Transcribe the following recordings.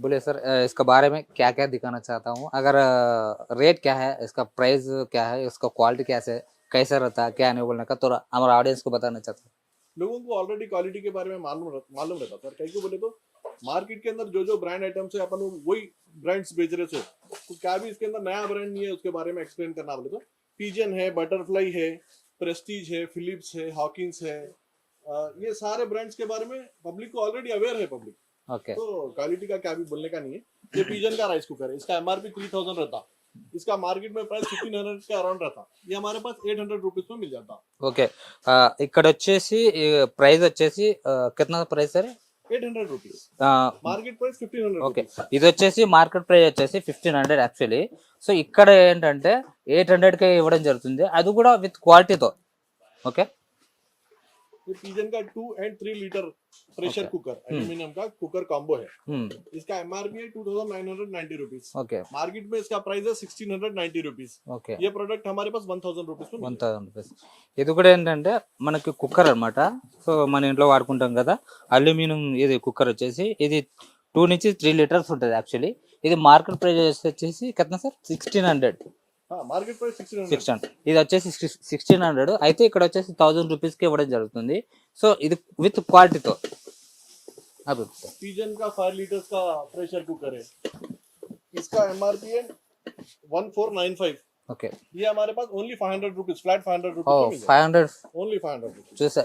बोलिए सर, इसके बारे में क्या क्या दिखाना चाहता हूँ। अगर रेट क्या है, इसका प्राइस क्या है, इसका क्वालिटी कैसे कैसा रहता है, क्या नहीं बोलने का थोड़ा हमारे ऑडियंस को बताना चाहता हूँ। लोगों को ऑलरेडी क्वालिटी के बारे में मालूम रहता सर। कहीं को बोले तो मार्केट के अंदर जो जो ब्रांड आइटम्स है अपन वही ब्रांड्स बेच रहे थे, तो क्या भी इसके अंदर नया ब्रांड नहीं है उसके बारे में एक्सप्लेन करना बोले तो पिजन है, बटरफ्लाई है, प्रेस्टीज है, फिलिप्स है, हॉकिंस है। ये सारे ब्रांड्स के बारे में पब्लिक को ऑलरेडी अवेयर है पब्लिक। ओके तो क्वालिटी का क्या भी बोलने का नहीं है। ये पिजन का राइस कुकर है, इसका एमआरपी 3000 रहता, इसका मार्केट में प्राइस 1500 के अराउंड रहता, ये हमारे पास 800 रुपीज में मिल जाता। ఓకే ఇక్కడ వచ్చేసి ప్రైస్ వచ్చేసి కిतना ప్రైస్ సరే 800 rupees, market price 1500 okay rupees. ఇది వచ్చేసి మార్కెట్ ప్రైస్ వచ్చేసి 1500 యాక్చువల్లీ. సో ఇక్కడ ఏంటంటే 800కే ఇవ్వడం జరుగుతుంది, అది కూడా విత్ క్వాలిటీతో. ఓకే ये पिजन का 2 and 3 litre pressure cooker aluminium का कुकर कॉम्बो है। इसका एमआरपी है 2990 रुपीज। ఓకే मार्केट में इसका प्राइस है 1690 रुपीज। ఓకే ये प्रोडक्ट हमारे पास 1000 रुपीज में मिलता है। 1000 రూపీస్. ఇది కూడా ఏంటంటే మనకి కుక్కర్ అన్నమాట. సో మన ఇంట్లో వాడుకుంటాం కదా, అల్యూమినియం ఇది కుక్కర్ వచ్చేసి ఇది 2 నుంచి 3 లీటర్స్ ఉంటుంది యాక్చువల్లీ. ఇది మార్కెట్ ప్రైస్ వచ్చేసి కిतना సార్ 1600. हाँ, मार्केट प्राइस 1600। 600 ఇది వచ్చేసి 1600, అయితే ఇక్కడ వచ్చేసి 1000 రూపీస్కి ఇవ్వడం జరుగుతుంది. సో ఇది విత్ క్వాలిటీతో. అవి पिजन का 5 लीटर का प्रेशर कुकर है, इसका एमआरपी है 1495। ఓకే ये हमारे पास ओनली 500 रुपीज, फ्लैट 500 ఓ रुपीज में 500 ओनली 500 रुपीज। చూసా.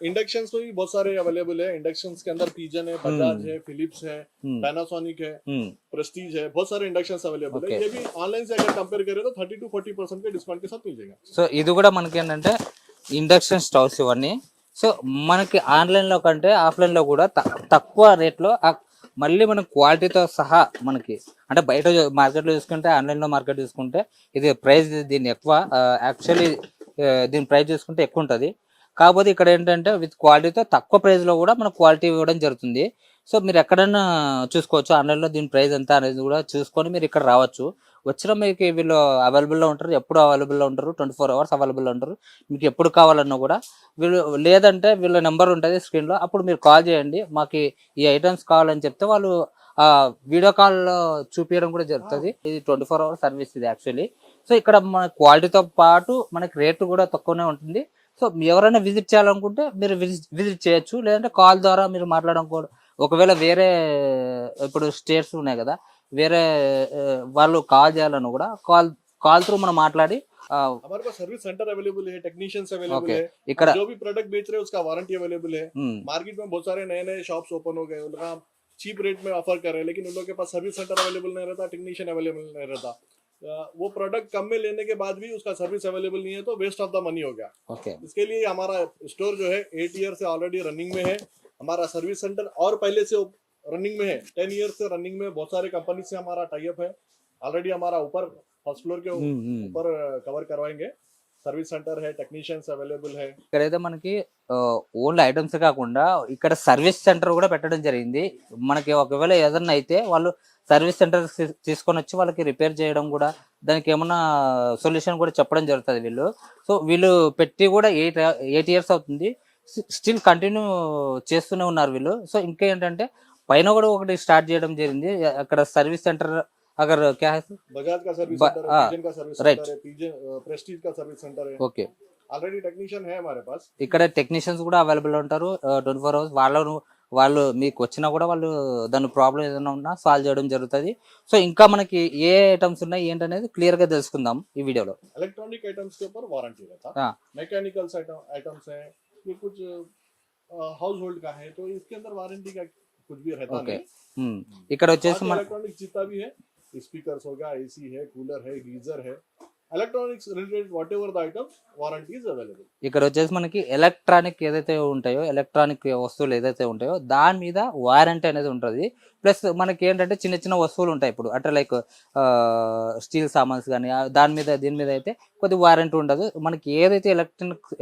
इंडक्शन तो भी बहुत सारे अवेलेबल है। इंडक्शन के अंदर पिजन है, बजाज है, फिलिप्स है, पैनासोनिक है, प्रेस्टीज है, बहुत सारे इंडक्शन अवेलेबल है। ये भी ऑनलाइन से अगर कंपेयर करें तो 30 to 40% के डिस्काउंट के साथ मिल जाएगा। సో ఇది కూడా మనకి ఏంటంటే ఇండక్షన్ స్టవ్స్ ఇవన్నీ. సో మనకి ఆన్లైన్లో కంటే ఆఫ్లైన్లో కూడా తక్కువ రేట్లో మళ్ళీ మన క్వాలిటీతో సహా మనకి, అంటే బయట మార్కెట్లో చూసుకుంటే ఆన్లైన్లో మార్కెట్ చూసుకుంటే ఇది ప్రైస్ దీన్ని ఎక్కువ, యాక్చువల్లీ దీని ప్రైస్ చూసుకుంటే ఎక్కువ ఉంటుంది. కాకపోతే ఇక్కడ ఏంటంటే విత్ క్వాలిటీతో తక్కువ ప్రైస్లో కూడా మనకు క్వాలిటీ ఇవ్వడం జరుగుతుంది. సో మీరు ఎక్కడైనా చూసుకోవచ్చు ఆన్లైన్లో దీని ప్రైస్ ఎంత అనేది కూడా చూసుకొని మీరు ఇక్కడ రావచ్చు. వచ్చిన మీకు వీళ్ళు అవైలబుల్లో ఉంటారు, ఎప్పుడు అవైలబుల్లో ఉంటారు, 24 hours అవైలబుల్లో ఉంటారు. మీకు ఎప్పుడు కావాలన్నా కూడా వీళ్ళు, లేదంటే వీళ్ళ నెంబర్ ఉంటుంది స్క్రీన్లో, అప్పుడు మీరు కాల్ చేయండి. మాకు ఈ ఐటమ్స్ కావాలని చెప్తే వాళ్ళు వీడియో కాల్లో చూపించడం కూడా జరుగుతుంది. ఇది 24 hours సర్వీస్ ఇది యాక్చువల్లీ. సో ఇక్కడ మన క్వాలిటీతో పాటు మనకి రేటు కూడా తక్కువనే ఉంటుంది. సో ఎవరైనా విజిట్ చేయాలనుకుంటే మీరు విజిట్ చేయొచ్చు, లేదంటే కాల్ ద్వారా మీరు మాట్లాడడం కూడా. ఒకవేళ వేరే ఇప్పుడు స్టేట్స్ ఉన్నాయి కదా, వేరే వాళ్ళు కాల్ చేయాలని కూడా కాల్ త్రూ మనం మాట్లాడి. हमारे पास सर्विस सेंटर अवेलेबल है, टेक्नीशियंस अवेलेबल है, ఇక్కడ जो भी प्रोडक्ट बेच रहे हैं उसका वारंटी अवेलेबल है। मार्केट में बहुत सारे नए नए शॉप्स ओपन हो गए, उनका चीप रेट में ऑफर कर रहे हैं, लेकिन उन लोगों के पास सर्विस सेंटर अवेलेबल नहीं रहता, टेक्नीशियन अवेलेबल नहीं रहता। वो प्रोडक्ट कम में लेने के बाद भी उसका सर्विस अवेलेबल नहीं है तो वेस्ट ऑफ द मनी हो गया। ఓకే इसके लिए हमारा स्टोर जो है 8 ईयर से ऑलरेडी रनिंग में है। हमारा सर्विस सेंटर और पहले से रनिंग में है, 10 ईयर से रनिंग में। बहुत सारे कंपनी से हमारा टाई अप है ऑलरेडी। हमारा ऊपर फर्स्ट फ्लोर के ऊपर कवर करवाएंगे। सर्विस सेंटर है, टेक्नीशियंस अवेलेबल है। ఇక్కడైతే మనకి ఓన్లీ ఐటమ్స్ కాకుండా ఇక్కడ సర్వీస్ సెంటర్ కూడా పెట్టడం జరిగింది. మనకి ఒకవేళ ఏదన్నా అయితే వాళ్ళు సర్వీస్ సెంటర్ తీసుకొని వచ్చి వాళ్ళకి రిపేర్ చేయడం కూడా, దానికి ఏమన్నా సొల్యూషన్ కూడా చెప్పడం జరుగుతుంది వీళ్ళు. సో వీళ్ళు పెట్టి కూడా 8 years అవుతుంది, స్టిల్ కంటిన్యూ చేస్తూనే ఉన్నారు వీళ్ళు. సో ఇంకా ఏంటంటే పైన కూడా ఒకటి స్టార్ట్ చేయడం జరిగింది అక్కడ సర్వీస్ సెంటర్. अगर क्या है बजाज का सर्विस सेंटर है, पिजन का सर्विस सेंटर है, पिजन प्रेस्टीज का सर्विस सेंटर है। ఓకే ऑलरेडी टेक्नीशियन है हमारे पास। ఇక్కడ టెక్నీషియన్స్ కూడా అవైలబుల్ ఉంటారు 24 hours. వాళ్ళు మీకు వచ్చినా కూడా వాళ్ళు దాని ప్రాబ్లం ఏదైనా ఉన్నా సాల్వ్ చేయడం జరుగుతుంది. సో ఇంకా మనకి ఏ ఐటమ్స్ ఉన్నాయి ఏంటనేది క్లియర్ గా తెలుసుకుందాం ఈ వీడియోలో. इलेक्ट्रॉनिक आइटम्स के ऊपर वारंटी रहता, मैकेनिकल आइटम्स है, ये कुछ हाउस होल्ड का है तो इसके अंदर वारंटी का कुछ भी रहता नहीं। ఇక్కడ వచ్చేసి इलेक्ट्रॉनिक जितना भी है, स्पीकर्स हो गया, एसी है, कूलर है, गीजर है, electronics related whatever the items, warranty is available. ఇక్కడ వచ్చేసి మనకి ఎలక్ట్రానిక్ ఏదైతే ఉంటాయో, ఎలక్ట్రానిక్ వస్తువులు ఏదైతే ఉంటాయో దాని మీద వారంటీ అనేది ఉంటుంది. ప్లస్ మనకి ఏంటంటే చిన్న చిన్న వస్తువులు ఉంటాయి ఇప్పుడు, అంటే లైక్ స్టీల్ సామాన్స్ కానీ దాని మీద దీని మీద అయితే కొద్ది వారంటీ ఉండదు. మనకి ఏదైతే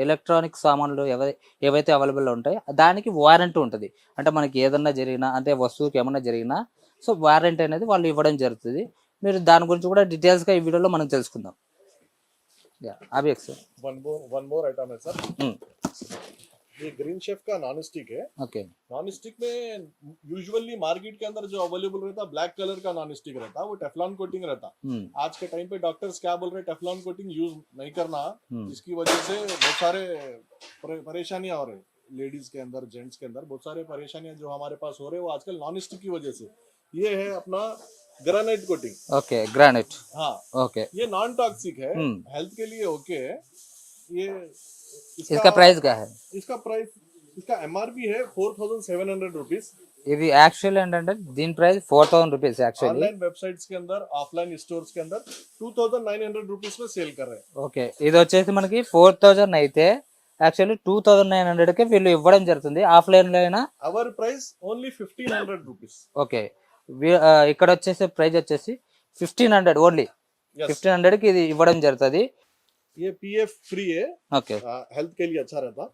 ఎలక్ట్రానిక్ సామాన్లు ఏవైతే అవైలబుల్ ఉంటాయో దానికి వారంటీ ఉంటుంది. అంటే మనకి ఏదన్నా జరిగినా, అంటే వస్తువుకి ఏమన్నా జరిగినా సో వారంటీ అనేది వాళ్ళు ఇవ్వడం జరుగుతుంది. మీరు దాని గురించి కూడా డీటెయిల్స్గా ఈ వీడియోలో మనం తెలుసుకుందాం. अभी एक सर one more item है सर। ये ग्रीन शेफ का नॉन स्टिक है। ఓకే नॉन स्टिक में यूजुअली मार्केट के अंदर जो अवेलेबल रहता है ब्लैक कलर का नॉन स्टिक रहता है, वो टेफलॉन कोटिंग रहता। आज के टाइम पे डॉक्टर्स क्या बोल रहे हैं, टेफलॉन कोटिंग यूज नहीं करना, इसकी वजह से बहुत सारे परेशानियां हो रही लेडीज के अंदर, जेंट्स के अंदर बहुत सारे परेशानियां जो हमारे पास हो रहे हैं वो आजकल नॉन स्टिक की वजह से। ये है अपना ग्रेनाइट कोटिंग। ఓకే గ్రానైట్ हाँ, ఓకే ये नॉन टॉक्सिक है, हेल्थ के लिए ओके है। ये इसका प्राइस क्या है? इसका प्राइस, इसका एमआरपी है 4700 रुपीज। ఇది యాక్చువల్ ఏంటంటే దీని price 4000 rupees actually. Online websites के अंदर, ऑफलाइन स्टोर्स के अंदर 2900 रुपीज में सेल कर रहे हैं। ఓకే ఇది వచ్చేసి మనకి 4000 అయితే యాక్చువల్లీ 2900 కి వీళ్ళు ఇవ్వడం జరుగుతుంది. ఆఫ్లైన్ లో అయినా our price only 1500 rupees. Okay ఇక్కడ వచ్చేసి ప్రైస్ వచ్చేసి 1500 ఓన్లీ. 1500 కి ఇది ఇవ్వడం జరుగుతుంది. ये पीएफ फ्री है, ఓకే हेल्थ के लिए अच्छा रहता।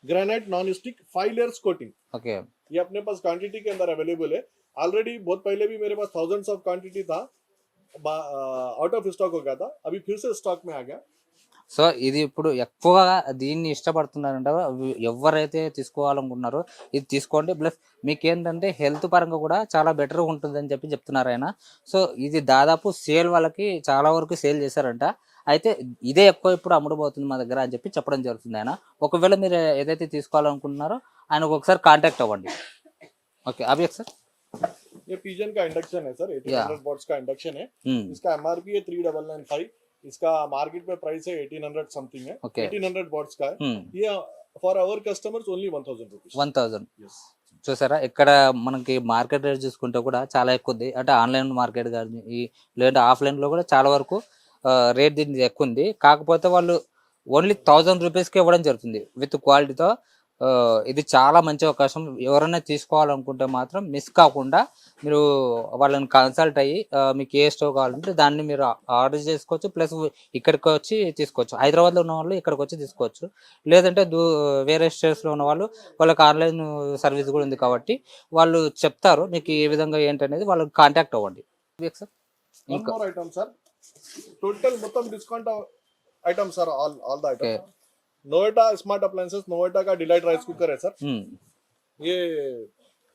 Granite non stick 5 layers coating, okay ये अपने पास क्वांटिटी के अंदर अवेलेबल है। ऑलरेडी बहुत पहले भी मेरे पास थाउजेंड्स ऑफ क्वांटिटी था, आउट ऑफ स्टॉक हो गया था, अभी फिर से स्टॉक में आ गया। సో ఇది ఇప్పుడు ఎక్కువగా దీన్ని ఇష్టపడుతున్నారంట ఎవరైతే తీసుకోవాలనుకుంటున్నారో ఇది తీసుకోండి. ప్లస్ మీకు ఏంటంటే హెల్త్ పరంగా కూడా చాలా బెటర్గా ఉంటుందని చెప్పి చెప్తున్నారు ఆయన. సో ఇది దాదాపు సేల్ వాళ్ళకి చాలా వరకు సేల్ చేశారంట. అయితే ఇదే ఎక్కువ ఇప్పుడు అమ్ముడుపోతుంది మా దగ్గర అని చెప్పి చెప్పడం జరుగుతుంది ఆయన. ఒకవేళ మీరు ఏదైతే తీసుకోవాలనుకుంటున్నారో ఆయనకు ఒకసారి కాంటాక్ట్ అవ్వండి. ఓకే అభిషేక్ సార్, ये पिजन का इंडक्शन है सर, 1800 वॉट्स का इंडक्शन है। इसका एमआरपी है 3995, इसका मार्केट में प्राइस है 1800 समथिंग है। Okay. 1800 वॉट्स का है। ये for our customers only 1000 rupees. 1000 yes. చూసారా, ఇక్కడ మనకి మార్కెట్ రేట్ చూసుకుంటే కూడా చాలా ఎక్కువ ఉంది. అంటే ఆన్లైన్ మార్కెట్ కానీ లేదంటే ఆఫ్లైన్లో కూడా చాలా వరకు రేట్ దీనికి ఎక్కువ ఉంది. కాకపోతే వాళ్ళు ఓన్లీ 1000 రూపీస్కి ఇవ్వడం జరుగుతుంది విత్ క్వాలిటీతో. ఇది చాలా మంచి అవకాశం. ఎవరైనా తీసుకోవాలనుకుంటే మాత్రం మిస్ కాకుండా మీరు వాళ్ళని కన్సల్ట్ అయ్యి మీకు ఏ స్టవ్ కావాలంటే దాన్ని మీరు ఆర్డర్ చేసుకోవచ్చు. ప్లస్ ఇక్కడికి వచ్చి తీసుకోవచ్చు. హైదరాబాద్లో ఉన్న వాళ్ళు ఇక్కడికి వచ్చి తీసుకోవచ్చు. లేదంటే వేరే స్టేట్స్లో ఉన్న వాళ్ళు వాళ్ళకి ఆన్లైన్ సర్వీస్ కూడా ఉంది కాబట్టి వాళ్ళు చెప్తారు మీకు ఏ విధంగా ఏంటనేది. వాళ్ళకి కాంటాక్ట్ అవ్వండి. Sir One more item sir, total మొత్తం discount item sir, all the items। नोएटा स्मार्ट अप्लायंसेस, नोएटा का डिलाइट राइस कुकर है सर, ये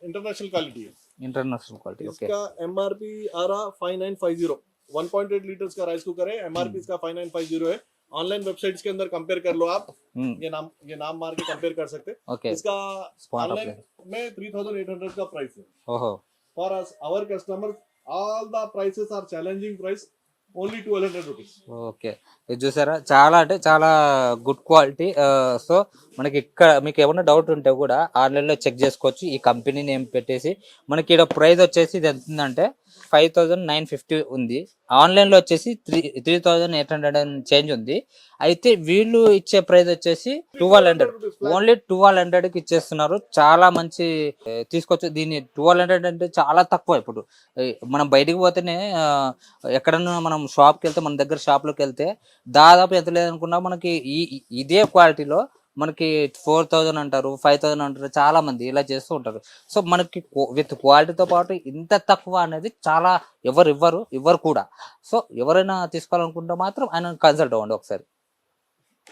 इंटरनेशनल क्वालिटी है। International quality. ओके, इसका एमआरपी आ रहा 5950, 1.8 लीटर्स का राइस कुकर है। एमआरपी इसका 5950 है। ऑनलाइन वेबसाइट्स के अंदर कंपेयर कर लो आप, ये नाम मार के कंपेयर कर सकते। ओके, इसका ऑनलाइन में 3800 का प्राइस है। ओहो, for us our customers all the prices are challenging price, only 1200 rupees. Okay, ఇది చూసారా, చాలా అంటే చాలా గుడ్ క్వాలిటీ. సో మనకి ఇక్కడ మీకు ఏమైనా డౌట్ ఉంటే కూడా ఆన్లైన్లో చెక్ చేసుకోవచ్చు. ఈ కంపెనీ నేమ్ పెట్టేసి మనకి ఇక్కడ ప్రైస్ వచ్చేసి ఇది ఎంత ఉందంటే 5950 ఉంది. ఆన్లైన్లో వచ్చేసి 3800 చేంజ్ ఉంది. అయితే వీళ్ళు ఇచ్చే ప్రైస్ వచ్చేసి 1200, ఓన్లీ 1200కి ఇచ్చేస్తున్నారు. చాలా మంచి తీసుకోవచ్చు దీన్ని. 1200 అంటే చాలా తక్కువ. ఇప్పుడు మనం బయటికి పోతేనే ఎక్కడన్నా మనం షాప్కి వెళ్తే, మన దగ్గర షాప్లోకి వెళ్తే దాదాపు ఎంత లేదనుకున్నా మనకి ఇదే క్వాలిటీలో మనకి 4000 అంటారు, 5000 అంటారు. చాలా మంది ఇలా చేస్తూ ఉంటారు. సో మనకి విత్ క్వాలిటీతో పాటు ఇంత తక్కువ అనేది చాలా ఇవ్వరు కూడా. సో ఎవరైనా తీసుకోవాలనుకుంటే మాత్రం ఆయన కన్సల్ట్ అవ్వండి ఒకసారి.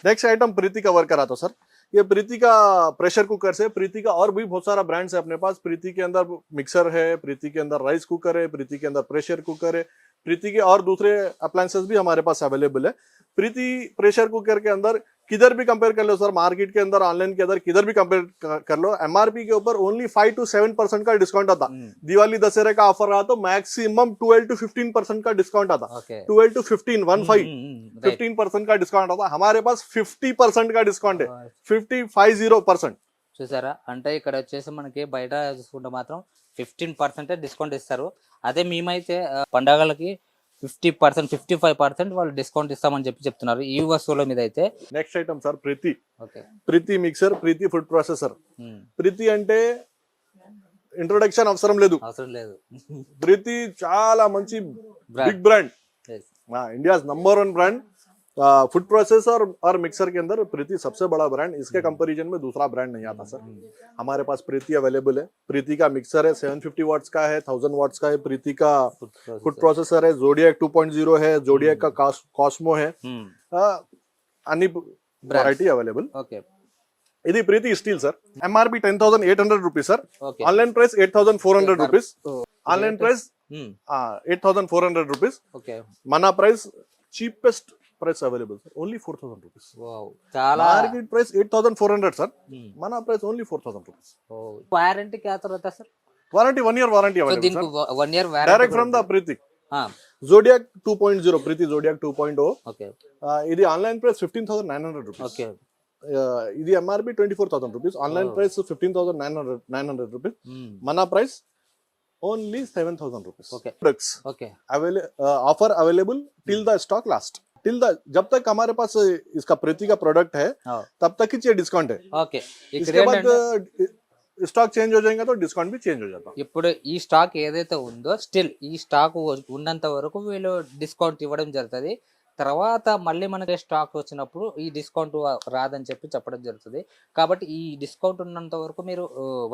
नेक्स्ट आइटम प्रीति कवर करा तो सर, ये प्रीति का प्रेशर कुकर से, प्रीति का और भी बहुत सारा ब्रांड्स है अपने पास। प्रीति के अंदर मिक्सर है, प्रीति के अंदर राइस कुकर है, प्रीति के अंदर प्रेशर कुकर है, प्रीति के और दूसरे अप्लायंसेस भी हमारे पास अवेलेबल है। प्रीति प्रेशर कुकर के अंदर किधर भी कंपेयर कर लो सर, मार्केट के अंदर, ऑनलाइन के अंदर किधर भी कंपेयर कर लो, एमआरपी के ऊपर ओनली 5 to 7% का डिस्काउंट आता। दिवाली दशहरे का ऑफर रहा तो मैक्सिमम 12 to 15% का डिस्काउंट आता। 12 to 15% का डिस्काउंट आता। हमारे पास 50% का डिस्काउंट है, 50%। చూసారా, అంటే ఇక్కడ వచ్చేసి మనకి బయట చూసుకుంటే మాత్రం 15% డిస్కౌంట్ ఇస్తారు. అదే మేమైతే పండగలకి 50%, 55% వాళ్ళు డిస్కౌంట్ ఇస్తామని చెప్తున్నారు ఈ వస్తువుల మీద అయితే. Next item sir Preethi. Okay, Preethi mixer, Preethi food processor. Preethi అంటే ఇంట్రొడక్షన్ అవసరం లేదు. ప్రీతి చాలా మంచి big brand, India number 1 brand food processor और मिक्सर के अंदर प्रीति सबसे बड़ा ब्रांड। इसके कंपैरिजन में दूसरा ब्रांड नहीं आता सर। हमारे पास प्रीति अवेलेबल है। प्रीति का मिक्सर है 750 वाट्स का है, 1000 वाट्स का है। प्रीति का फूड प्रोसेसर है, जोडियक 2.0 है, जोडियक का कॉस्मो है। अन्य वैरायटी अवेलेबल। ओके, ఇది Preethi steel sir, MRP 10,800 rupees sir, okay online price 8,400 rupees, online price 8,400 rupees, okay మన price cheapest price available sir, only 4,000 rupees. Wow చాలా మార్కెట్ ప్రైస్ 8,400 సార్, మన price only 4,000 rupees. Warranty क्या तो रहता है sir? Warranty 1 year warranty तो available दिन sir, को 1 year direct from the Preethi. हाँ జోడియాక్ 2.0, ప్రీతి జోడియాక్ 2.0. ఓకే ఇది ఆన్లైన్ ప్రైస్ 15,900 రూపీస్, ఓకే ఇది MRP 24,000 rupees, online price 15,900 rupees, మన price only 7,000 rupees. Okay. Products okay offer available till the stock last, till the जब तक हमारे पास इसका प्रीति का प्रोडक्ट है तब तक ही ये डिस्काउंट है. ఓకే ఇక్కడ इसके बाद ఏంటంటే स्टॉक चेंज हो जाएगा तो डिस्काउंट भी चेंज हो जाता है. ఇప్పుడు ఈ స్టాక్ ఏదైతే ఉందో స్టిల్ ఈ స్టాక్ ఉన్నంత వరకు వీళ్ళు డిస్కౌంట్ ఇవ్వడం జరుగుతుంది. తర్వాత మళ్ళీ మనకి స్టాక్ వచ్చినప్పుడు ఈ డిస్కౌంట్ రాదని చెప్పడం జరుగుతుంది. కాబట్టి ఈ డిస్కౌంట్ ఉన్నంత వరకు మీరు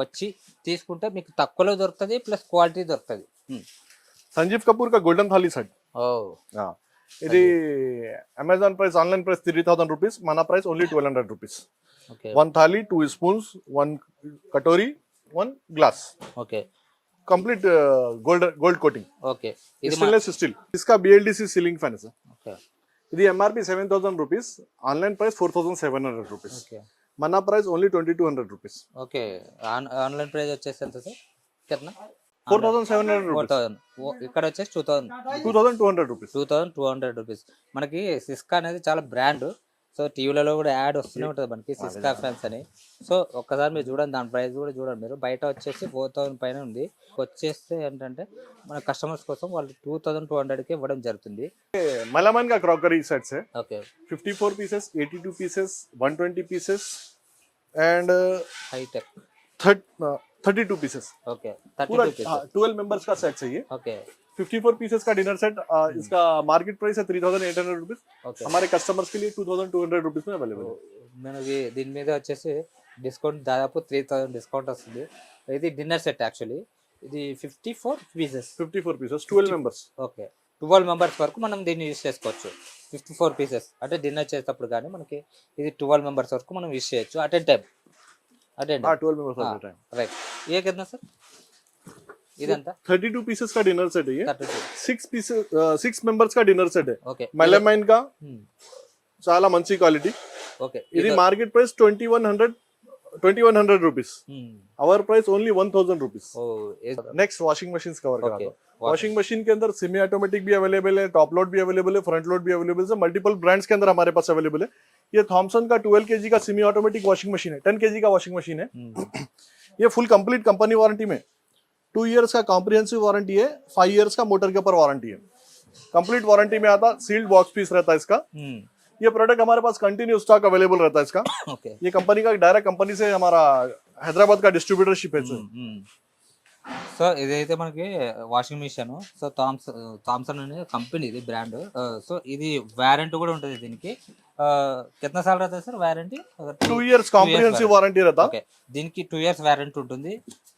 వచ్చి తీసుకుంటే మీకు తక్కువలో దొరుకుతుంది, ప్లస్ క్వాలిటీ దొరుకుతుంది. संजीव कपूर का गोल्डन थाली सेट, ఓ ఇది Amazon price online price 3,000 rupees, मना price only 1,200 rupees. Okay one thali, 2 spoons, 1 कटोरी, 1 glass, okay complete gold coating, okay ఇది स्टेनलेस स्टील. इसका BLDC सीलिंग फैन है सर, ఓకే ఇది MRP 7,000 rupees, online price 4,700 rupees, okay మన price only 2,200 rupees. Okay online price వచ్చేసి ఎంత sir? కిतना 4,700 rupees, 4,000. ఇక్కడ వచ్చేసి 2,000 2,200 రూపీస్. 2,200 రూపీస్. మనకి సిస్కా అనేది చాలా బ్రాండ్. సో టీవీలలో కూడా యాడ్ వస్తూనే ఉంటుంది మనకి సిస్కా ఫ్యాన్స్ అని. సో ఒక్కసారి మీరు చూడండి, దాని ప్రైస్ కూడా చూడండి మీరు. బయట వచ్చేసి 4,000 పైన ఉంది. వచ్చేస్తే ఏంటంటే మన కస్టమర్స్ కోసం వాళ్ళు 2,200కి ఇవ్వడం జరుగుతుంది. మలమన్ का क्रॉकरी सेट्स है, okay 54 pieces, 82 pieces, 120 pieces and hitech 32 pieces. Okay पूरा 32 పీసెస్. 12 मेंबर्स का सेट चाहिए. ఓకే 54 पीसेस का डिनर सेट, इसका मार्केट प्राइस है 3,800 रुपीस, ఓకే हमारे कस्टमर्स के लिए 2,200 रुपीस में अवेलेबल है. మనకి దీని మీద వచ్చేసి డిస్కౌంట్ దాదాపు 3,000 డిస్కౌంట్ వస్తుంది. ఇది డిన్నర్ సెట్ యాక్చువల్లీ. ఇది 54 pieces. 54 pieces, 12 members. Okay 12 members వరకు మనం దీన్ని యూజ్ చేసుకోవచ్చు. 54 పీసెస్ అంటే డిన్నర్ చేసేటప్పుడు కానీ మనకి ఇది 12 మెంబర్స్ వరకు మనం యూజ్ చేయొచ్చు అట్ ఏ టైం. हाँ 12 मेंबर्स एट टाइम. రైట్. ఏ కింద సార్ ఇదంతా 32 पीसेस का डिनर सेट है ये. 32. 6 पीसेस, 6 मेंबर्स का डिनर सेट है. ఓకే మెలమైన్ का చాలా మంచి క్వాలిటీ. ఓకే ఇది market price 2,100 rupees, our price only 1,000 rupees. ఓ नेक्स्ट वॉशिंग मशीन कवर करा ఓకే दो. वॉशिंग मशीन के अंदर सेमी ऑटोमेटिक भी अवेलेबल है, टॉप लोड भी अवेलेबल है, फ्रंट लोड भी अवेलेबल है, मल्टीपल ब्रांड्स के अंदर हमारे पास अवेलेबल है. ये थॉमसन का 12 kg का सेमी ऑटोमेटिक वॉशिंग मशीन है, 10 kg का वॉशिंग मशीन है. ये फुल कंप्लीट कंपनी वारंटी में 2 इयर्स का कॉम्प्रिहेंसिव वारंटी है, 5 इयर्स का मोटर के ऊपर वारंटी है. कंप्लीट वारंटी में आता, सील्ड बॉक्स पीस रहता है इसका. ये प्रोडक्ट हमारे पास कंटिन्यू स्टॉक अवेलेबल रहता है इसका. ఓకే ये कंपनी का डायरेक्ट कंपनी से हमारा हैदराबाद का डिस्ट्रीब्यूटरशिप है सर. సో ఇదైతే మనకి వాషింగ్ మిషన్. సో థామ్సన్ అనే కంపెనీ, ఇది బ్రాండ్. సో ఇది వారంటీ కూడా ఉంటుంది దీనికి. కిतना साल रहता है sir warranty? 2 years comprehensive warranty रहता. ఓకే దీనికి 2 ఇయర్స్ వారంటీ ఉంటుంది.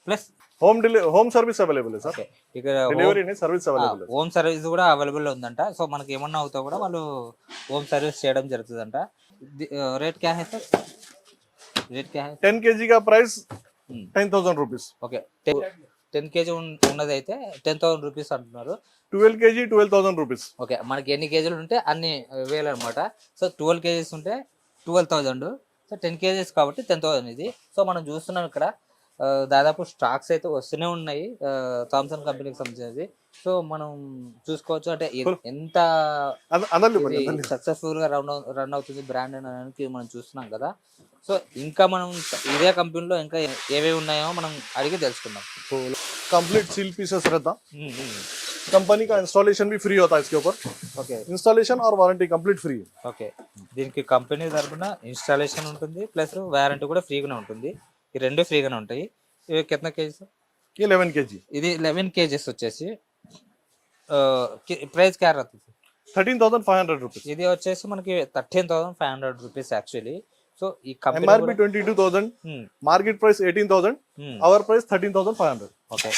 ప్లస్ होम सर्विस अवेलेबल है सर. ఓకే ఇక్కడ डिलीवरी नहीं, सर्विस अवेलेबल है. హోమ్ సర్వీస్ కూడా అవైలబుల్ ఉందంట. సో మనకి ఏమన్నా అవుతా కూడా వాళ్ళు హోम सर्विस చేయడం జరుగుతుందంట. రేట్ क्या है सर? రేట్ क्या है? 10 kg का प्राइस 10,000 रुपीस. ఓకే 10 కేజీ ఉన్నది అయితే 10,000 రూపీస్ అంటున్నారు. 12 kg 12,000 रुपीस. ఓకే మనకి ఎన్ని కేజీలు ఉంటే అన్ని వేలు అనమాట. సో 12 కేజీస్ ఉంటే 12,000. సో 10 కేజీస్ కాబట్టి 10,000 ఇది. సో మనం చూస్తున్నాం ఇక్కడ దాదాపు స్టాక్స్ అయితే వస్తూనే ఉన్నాయి థామ్సన్ కంపెనీకి సంబంధించినది. సో మనం చూసుకోవచ్చు అంటే ఎంత సక్సెస్ఫుల్ గా రన్ అవుతుంది బ్రాండ్ అనేది మనం చూస్తున్నాం కదా. సో ఇంకా మనం ఇదే కంపెనీలో ఇంకా ఏవేవి ఉన్నాయో మనం అడిగి తెలుసుకుందాం. कंप्लीट सील पीसेस रहता. कंपनी का इंस्टॉलेशन भी फ्री होता है इसके ऊपर. ఓకే इंस्टॉलेशन और वारंटी कंप्लीट फ्री है. ఓకే దీనికి కంపెనీ తరపున ఇన్స్టాలేషన్ ఉంటుంది, ప్లస్ వారంటీ కూడా ఫ్రీగానే ఉంటుంది. ఈ రెండు ఫ్రీగానే ఉంటాయి. ఇవి కిतना కేజీ సార్? ये 11 kg. ఇది 11 కేజీస్ వచ్చేసి ప్రైస్ క్యా रहता है? 13,500 रुपीस. ఇది వచ్చేసి మనకి 13,500 రూపీస్ యాక్చువల్లీ. సో ఈ company MRP 22,000, market price 18,000, our price 13,500. Okay